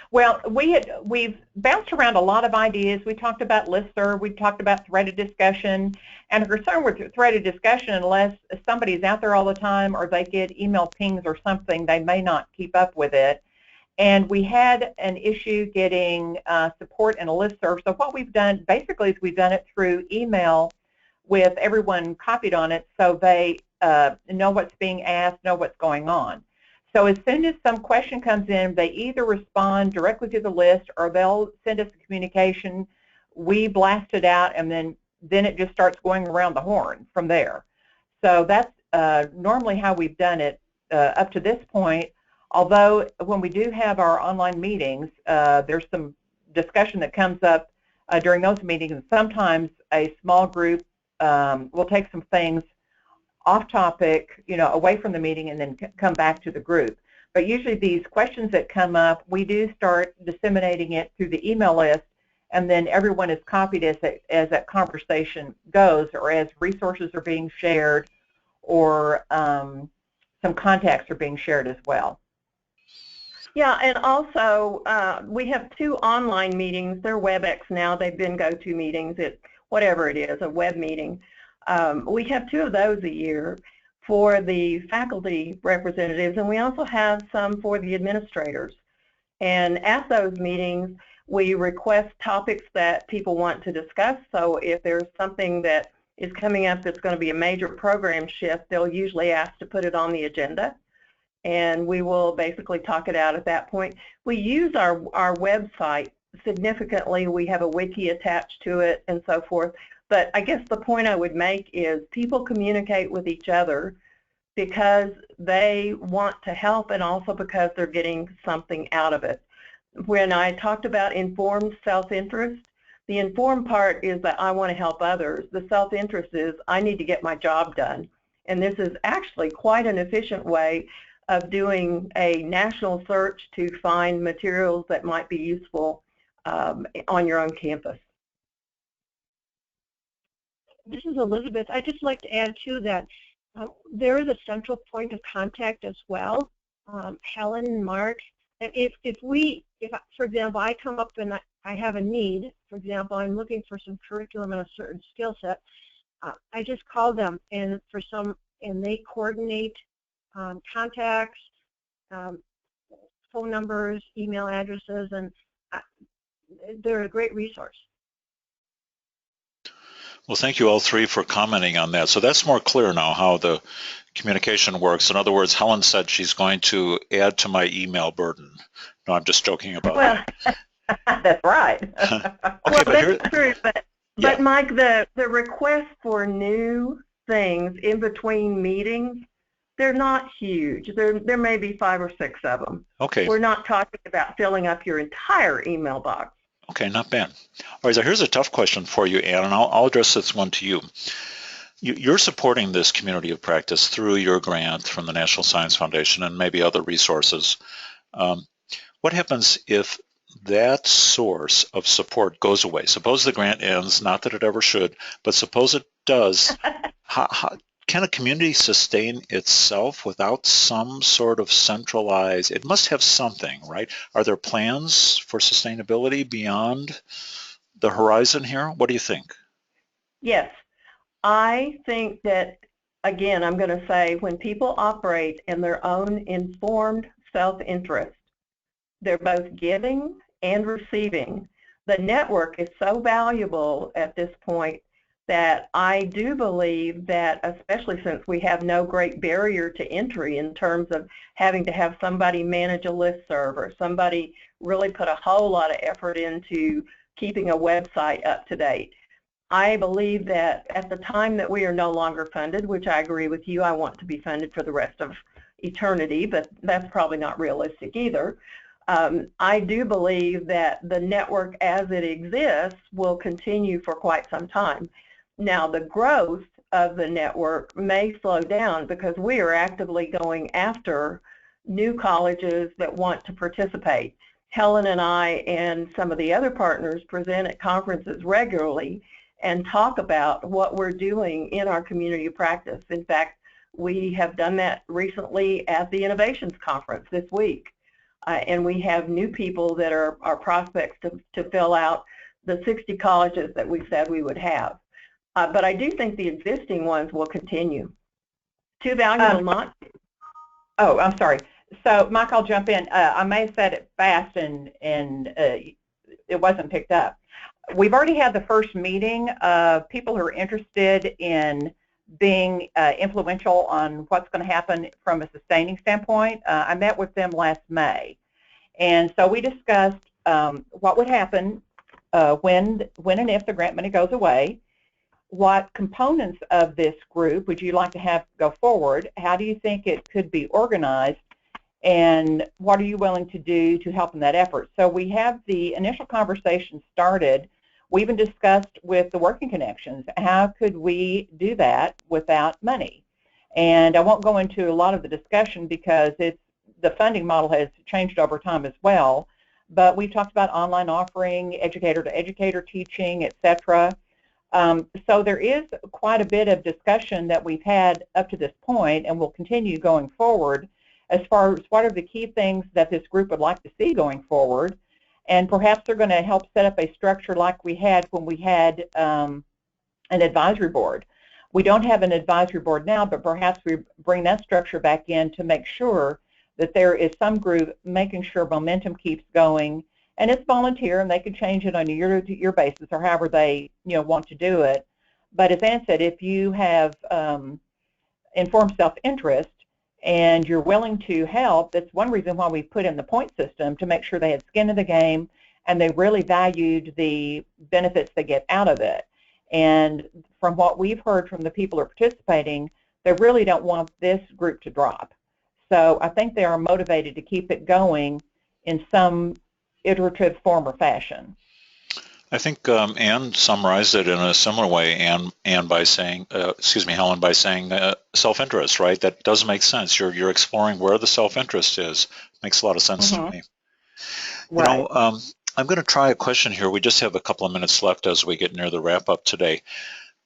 Well, we've bounced around a lot of ideas. We talked about listserv, we talked about threaded discussion, and a concern with threaded discussion, unless somebody's out there all the time or they get email pings or something, they may not keep up with it. And we had an issue getting support in a listserv. So what we've done basically is we've done it through email with everyone copied on it, so they know what's being asked, know what's going on. So as soon as some question comes in, they either respond directly to the list or they'll send us a communication. We blast it out, and then it just starts going around the horn from there. So that's normally how we've done it up to this point. Although when we do have our online meetings, there's some discussion that comes up during those meetings, and sometimes a small group will take some things off topic, you know, away from the meeting, and then come back to the group. But usually these questions that come up, we do start disseminating it through the email list, and then everyone is copied as that conversation goes, or as resources are being shared, or some contacts are being shared as well. Yeah, and also we have 2 online meetings. They're WebEx now. They've been GoToMeetings. It's whatever it is, a web meeting. We have 2 of those a year for the faculty representatives, and we also have some for the administrators. And at those meetings, we request topics that people want to discuss. So if there's something that is coming up that's going to be a major program shift, they'll usually ask to put it on the agenda, and we will basically talk it out at that point. We use our website significantly. We have a wiki attached to it and so forth. But I guess the point I would make is people communicate with each other because they want to help, and also because they're getting something out of it. When I talked about informed self-interest, the informed part is that I want to help others. The self-interest is I need to get my job done. And this is actually quite an efficient way of doing a national search to find materials that might be useful on your own campus. This is Elizabeth. I'd just like to add to that there is a central point of contact as well. Helen and Mark, and if for example, I come up and I have a need, for example, I'm looking for some curriculum and a certain skill set, I just call them, and they coordinate contacts, phone numbers, email addresses, and they're a great resource. Well, thank you all 3 for commenting on that. So that's more clear now how the communication works. In other words, Helen said she's going to add to my email burden. No, I'm just joking about that. That's right. Okay, well, but here, that's true, but Mike, the request for new things in between meetings, they're not huge. There may be 5 or 6 of them. Okay. We're not talking about filling up your entire email box. Okay, not bad. All right, so here's a tough question for you, Ann, and I'll address this one to you. You're supporting this community of practice through your grant from the National Science Foundation and maybe other resources. What happens if that source of support goes away? Suppose the grant ends, not that it ever should, but suppose it does. Can a community sustain itself without some sort of centralized, it must have something, right? Are there plans for sustainability beyond the horizon here? What do you think? Yes, I think that, again, I'm going to say when people operate in their own informed self-interest, they're both giving and receiving. The network is so valuable at this point that I do believe that, especially since we have no great barrier to entry in terms of having to have somebody manage a listserv or somebody really put a whole lot of effort into keeping a website up to date. I believe that at the time that we are no longer funded, which I agree with you, I want to be funded for the rest of eternity, but that's probably not realistic either. I do believe that the network as it exists will continue for quite some time. Now, the growth of the network may slow down because we are actively going after new colleges that want to participate. Helen and I and some of the other partners present at conferences regularly and talk about what we're doing in our community practice. In fact, we have done that recently at the Innovations Conference this week. And we have new people that are prospects to fill out the 60 colleges that we said we would have. But I do think the existing ones will continue. Too valuable not. Oh, I'm sorry. So, Mike, I'll jump in. I may have said it fast and it wasn't picked up. We've already had the first meeting of people who are interested in being influential on what's going to happen from a sustaining standpoint. I met with them last May, and so we discussed what would happen when and if the grant money goes away. What components of this group would you like to have go forward? How do you think it could be organized? And what are you willing to do to help in that effort? So we have the initial conversation started. We even discussed with the Working Connections, how could we do that without money? And I won't go into a lot of the discussion because the funding model has changed over time as well. But we've talked about online offering, educator-to-educator teaching, etc. So there is quite a bit of discussion that we've had up to this point and will continue going forward as far as what are the key things that this group would like to see going forward. And perhaps they're going to help set up a structure like we had when we had an advisory board. We don't have an advisory board now, but perhaps we bring that structure back in to make sure that there is some group making sure momentum keeps going. And it's volunteer, and they can change it on a year-to-year basis or however they want to do it. But as Ann said, if you have informed self-interest and you're willing to help, that's one reason why we put in the point system, to make sure they had skin in the game and they really valued the benefits they get out of it. And from what we've heard from the people who are participating, they really don't want this group to drop. So I think they are motivated to keep it going in some iterative form or fashion. I think Ann summarized it in a similar way, Ann by saying, Helen, by saying self-interest, right? That does make sense. You're exploring where the self-interest is. Makes a lot of sense to me. Right. I'm going to try a question here. We just have a couple of minutes left as we get near the wrap-up today.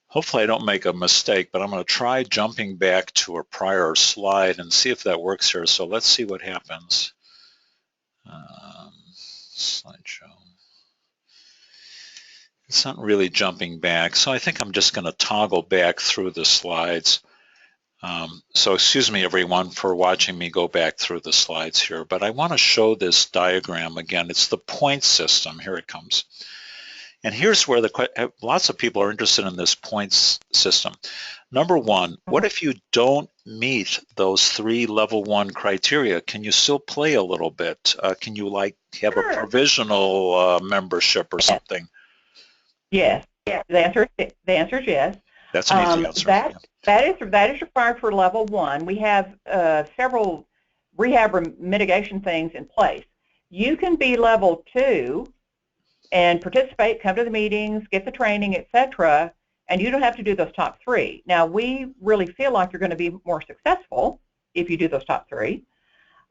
Hopefully I don't make a mistake, but I'm going to try jumping back to a prior slide and see if that works here. So let's see what happens. Slideshow. It's not really jumping back, so I think I'm just going to toggle back through the slides. So excuse me, everyone, for watching me go back through the slides here, but I want to show this diagram again. It's the point system. Here it comes. And here's where lots of people are interested in this points system. Number one, what if you don't meet those 3 level 1 criteria? Can you still play a little bit? Can you have a provisional membership or something? Yes. The answer is yes. That's an easy answer. That is required for level 1. We have several rehab mitigation things in place. You can be level 2 and participate, come to the meetings, get the training, etc., and you don't have to do those top 3. Now, we really feel like you're going to be more successful if you do those top 3.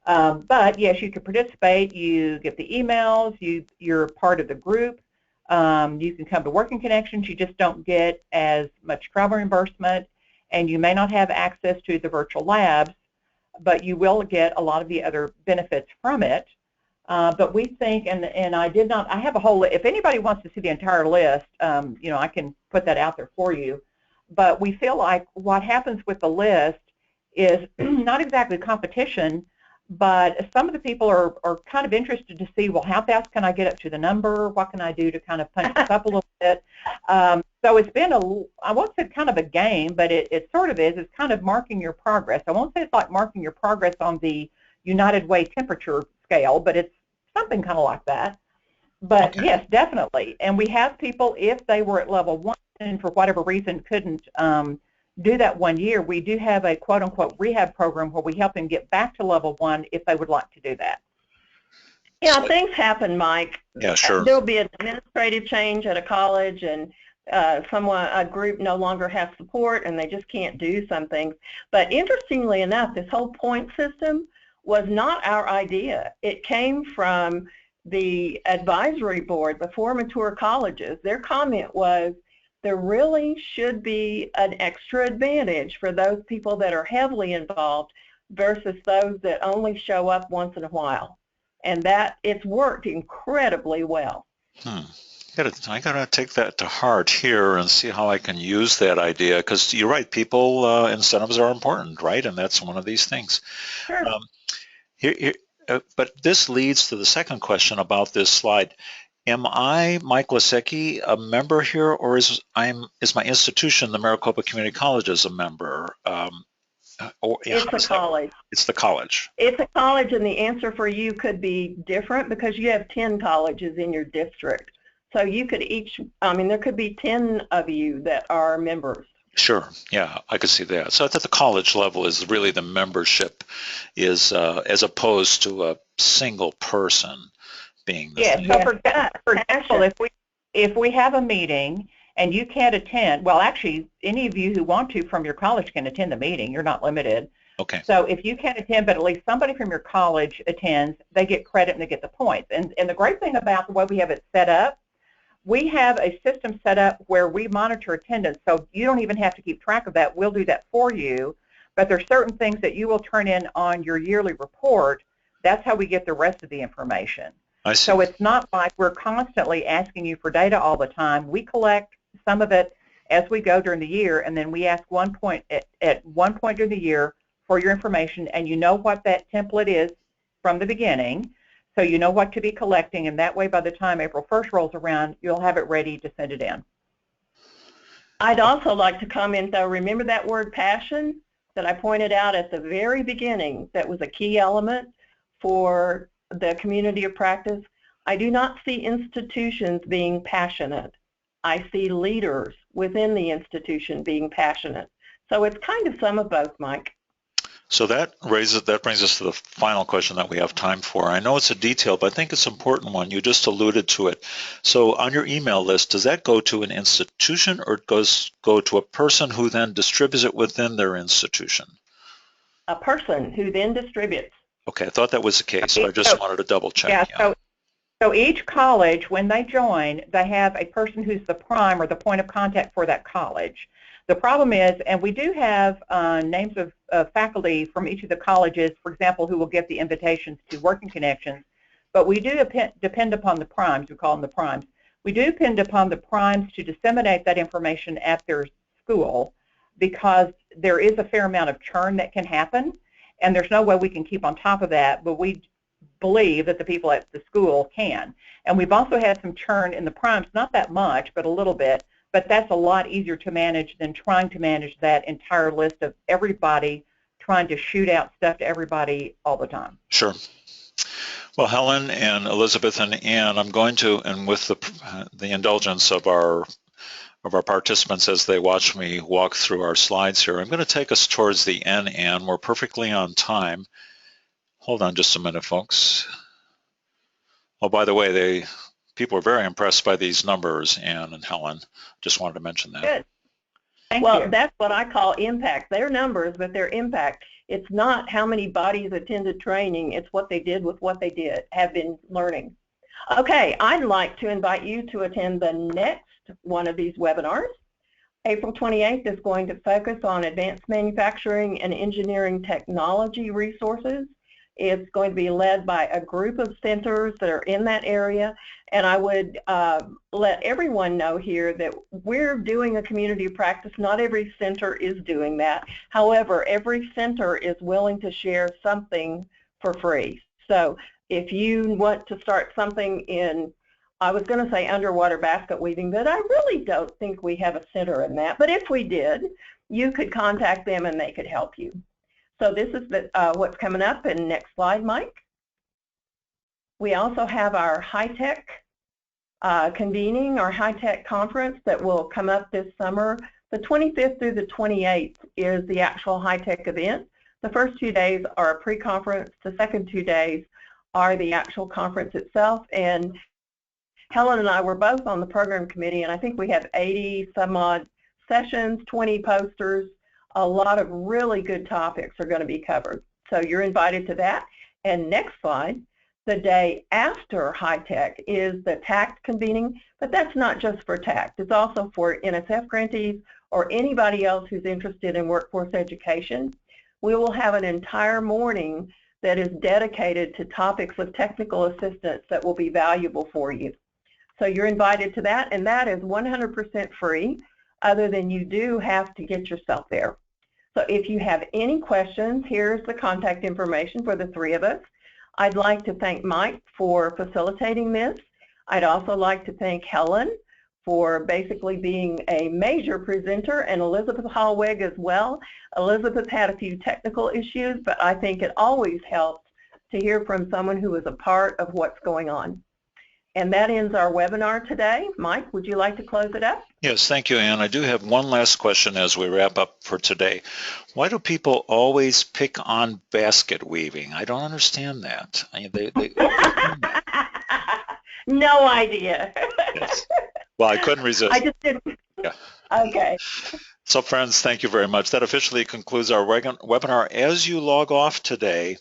But yes, you can participate. You get the emails. You're part of the group. You can come to Working Connections. You just don't get as much travel reimbursement, and you may not have access to the virtual labs, but you will get a lot of the other benefits from it. But we think, and I have a whole list. If anybody wants to see the entire list, I can put that out there for you. But we feel like what happens with the list is not exactly competition, but some of the people are kind of interested to see, well, how fast can I get up to the number? What can I do to kind of punch this up a little bit? So it's been I won't say kind of a game, but it sort of is. It's kind of marking your progress. I won't say it's like marking your progress on the United Way temperature scale, but it's something kind of like that. But okay. Yes, definitely. And we have people, if they were at level 1 and for whatever reason couldn't do that 1 year, we do have a quote-unquote rehab program where we help them get back to level 1 if they would like to do that. Yeah, So, things happen, Mike. yeah, sure. There'll be an administrative change at a college, and a group no longer has support, and they just can't do some things. But interestingly enough, this whole point system was not our idea. It came from the advisory board, the four mature colleges. Their comment was there really should be an extra advantage for those people that are heavily involved versus those that only show up once in a while. And that it's worked incredibly well. I gotta take that to heart here and see how I can use that idea, because you're right, people incentives are important, right? And that's one of these things. Sure. Here, but this leads to the second question about this slide. Am I, Mike Lasecki, a member here, or is my institution, the Maricopa Community Colleges, a member? It's a college. It's the college. It's a college, and the answer for you could be different because you have 10 colleges in your district. So you could there could be 10 of you that are members. Sure, yeah, I could see that. So at the college level is really the membership is as opposed to a single person being the thing. So for example, if we have a meeting and you can't attend, well, actually, any of you who want to from your college can attend the meeting. You're not limited. Okay. So if you can't attend, but at least somebody from your college attends, they get credit and they get the points. And the great thing about the way we have it set up, we have a system set up where we monitor attendance, so you don't even have to keep track of that. We'll do that for you, but there's certain things that you will turn in on your yearly report. That's how we get the rest of the information. I see. So it's not like we're constantly asking you for data all the time. We collect some of it as we go during the year, and then we ask at one point during the year for your information, and you know what that template is from the beginning. So you know what to be collecting, and that way by the time April 1st rolls around, you'll have it ready to send it in. I'd also like to comment, though, remember that word passion that I pointed out at the very beginning that was a key element for the community of practice? I do not see institutions being passionate. I see leaders within the institution being passionate. So it's kind of some of both, Mike. So that brings us to the final question that we have time for. I know it's a detail, but I think it's an important one. You just alluded to it. So on your email list, does that go to an institution, or go to a person who then distributes it within their institution? A person who then distributes. Okay, I thought that was the case, so I just wanted to double check. Yeah. So each college, when they join, they have a person who's the prime or the point of contact for that college. The problem is, and we do have names of faculty from each of the colleges, for example, who will get the invitations to Working Connections, but we do depend upon the primes. We call them the primes. We do depend upon the primes to disseminate that information at their school, because there is a fair amount of churn that can happen, and there's no way we can keep on top of that, but we believe that the people at the school can. And we've also had some churn in the primes, not that much, but a little bit, but that's a lot easier to manage than trying to manage that entire list of everybody trying to shoot out stuff to everybody all the time. Sure. Well, Helen and Elizabeth and Ann, I'm going to, and with the indulgence of our participants as they watch me walk through our slides here, I'm going to take us towards the end, Ann. We're perfectly on time. Hold on just a minute, folks. Oh, by the way, people are very impressed by these numbers, Ann and Helen. Just wanted to mention that. Good. Thank you. That's what I call impact. They're numbers, but they're impact. It's not how many bodies attended training. It's what they did with what they have been learning. Okay, I'd like to invite you to attend the next one of these webinars. April 28th is going to focus on advanced manufacturing and engineering technology resources. It's going to be led by a group of centers that are in that area, and I would let everyone know here that we're doing a community of practice. Not every center is doing that. However, every center is willing to share something for free. So if you want to start something in, I was going to say underwater basket weaving, but I really don't think we have a center in that. But if we did, you could contact them and they could help you. So this is what's coming up. And next slide, Mike. We also have our high-tech convening, our high-tech conference that will come up this summer. The 25th through the 28th is the actual high-tech event. The first 2 days are a pre-conference. The second 2 days are the actual conference itself. And Helen and I were both on the program committee, and I think we have 80 some odd sessions, 20 posters. A lot of really good topics are going to be covered. So you're invited to that. And next slide, the day after High Tech is the TACT convening, but that's not just for TACT. It's also for NSF grantees or anybody else who's interested in workforce education. We will have an entire morning that is dedicated to topics of technical assistance that will be valuable for you. So you're invited to that, and that is 100% free, other than you do have to get yourself there. So if you have any questions, here's the contact information for the three of us. I'd like to thank Mike for facilitating this. I'd also like to thank Helen for basically being a major presenter, and Elizabeth Hallweg as well. Elizabeth had a few technical issues, but I think it always helps to hear from someone who is a part of what's going on. And that ends our webinar today. Mike, would you like to close it up? Yes, thank you, Ann. I do have one last question as we wrap up for today. Why do people always pick on basket weaving? I don't understand that. No idea. Yes. Well, I couldn't resist. I just didn't. Yeah. Okay. So friends, thank you very much. That officially concludes our webinar. As you log off today,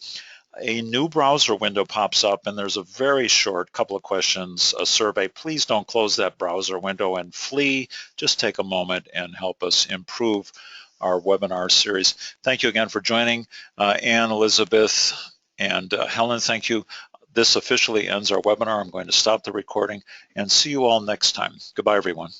a new browser window pops up, and there's a very short couple of questions, a survey. Please don't close that browser window and flee. Just take a moment and help us improve our webinar series. Thank you again for joining. Ann, Elizabeth, and Helen, thank you. This officially ends our webinar. I'm going to stop the recording and see you all next time. Goodbye, everyone.